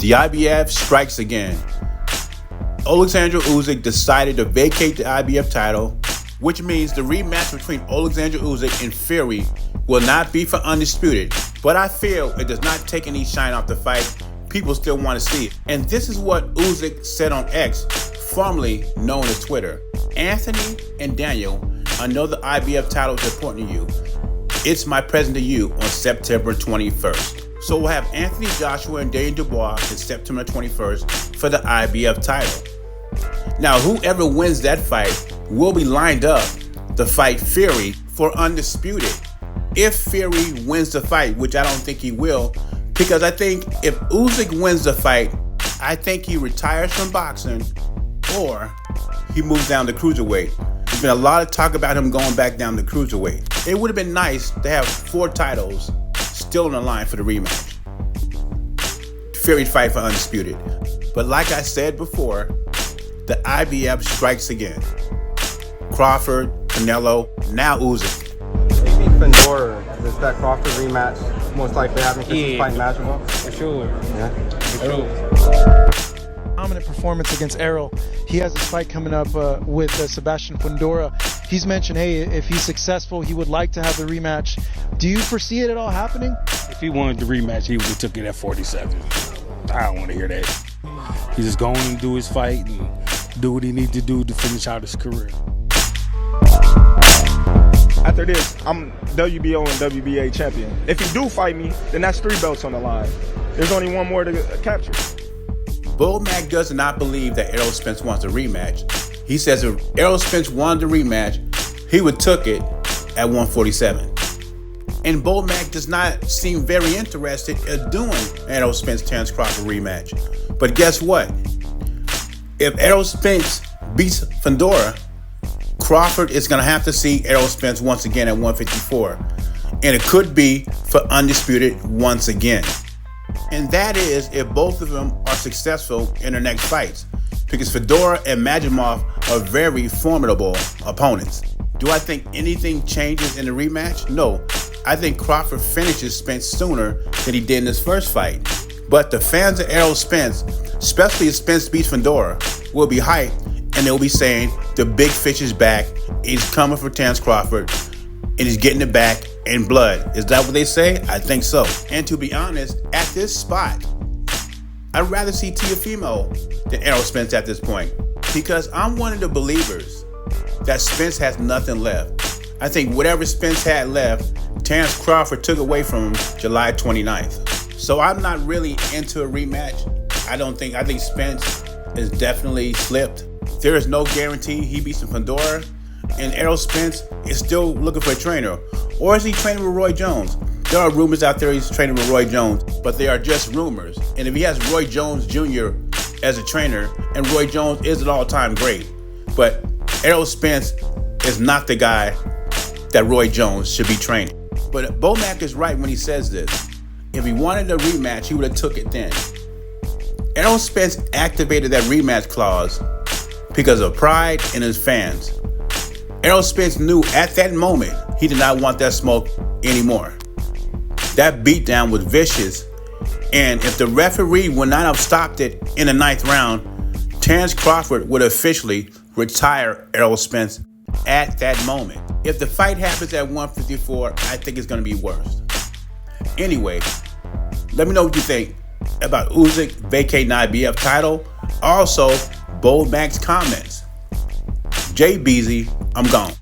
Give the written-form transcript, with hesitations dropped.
The IBF strikes again. Alexander Uysk decided to vacate the IBF title, which means the rematch between Alexander Uysk and Fury will not be for undisputed. But I feel it does not take any shine off the fight. People still want to see it. And this is what Uysk said on X, formerly known as Twitter. Anthony and Daniel, I know the IBF title is important to you. It's my present to you on September 21st. So we'll have Anthony Joshua and Daniel Dubois on September 21st for the IBF title. Now, whoever wins that fight will be lined up to fight Fury for undisputed. If Fury wins the fight, which I don't think he will, because I think if Uysk wins the fight, I think he retires from boxing or he moves down to cruiserweight. There's been a lot of talk about him going back down to cruiserweight. It would have been nice to have 4 titles still on the line for the rematch. Fury fight for undisputed. But like I said before, the IBF strikes again. Crawford, Canelo, now Uysk. Maybe Fandora, is that Crawford rematch most likely happening because he's fighting Magical? For sure. Yeah. For sure. Dominant performance against Errol. He has this fight coming up with Sebastian Fundora. He's mentioned, hey, if he's successful, he would like to have the rematch. Do you foresee it at all happening? If he wanted the rematch, he would have took it at 47. I don't want to hear that. He's just going and do his fight and do what he needs to do to finish out his career. After this, I'm WBO and WBA champion. If he do fight me, then that's 3 belts on the line. There's only one more to capture. Bomac does not believe that Errol Spence wants a rematch. He says if Errol Spence wanted a rematch, he would took it at 147. And Bomac does not seem very interested in doing Errol Spence-Terence Crawford rematch. But guess what? If Errol Spence beats Fundora, Crawford is going to have to see Errol Spence once again at 154. And it could be for undisputed once again. And that is if both of them are successful in their next fights. Because Fedor and Majimov are very formidable opponents. Do I think anything changes in the rematch? No. I think Crawford finishes Spence sooner than he did in his first fight. But the fans of Errol Spence, especially if Spence beats Fundora, will be hyped and they'll be saying the big fish is back. He's coming for Terence Crawford and he's getting it back in blood. Is that what they say? I think so. And to be honest, at this spot, I'd rather see Teofimo than Errol Spence at this point. Because I'm one of the believers that Spence has nothing left. I think whatever Spence had left, Terence Crawford took away from him July 29th. So I'm not really into a rematch. I think Spence is definitely slipped. There is no guarantee he beats Fundora. And Errol Spence is still looking for a trainer. Or is he training with Roy Jones? There are rumors out there he's training with Roy Jones, but they are just rumors. And if he has Roy Jones Jr. as a trainer, and Roy Jones is an all-time great, but Errol Spence is not the guy that Roy Jones should be training. But Bomac is right when he says this. If he wanted a rematch, he would have took it then. Errol Spence activated that rematch clause because of pride in his fans. Errol Spence knew at that moment he did not want that smoke anymore. That beatdown was vicious, and if the referee would not have stopped it in the 9th round, Terence Crawford would officially retire Errol Spence at that moment. If the fight happens at 154, I think it's going to be worse. Anyway, let me know what you think about Uysk vacating the IBF title. Also, Bomac's comments. Jay Beasy, I'm gone.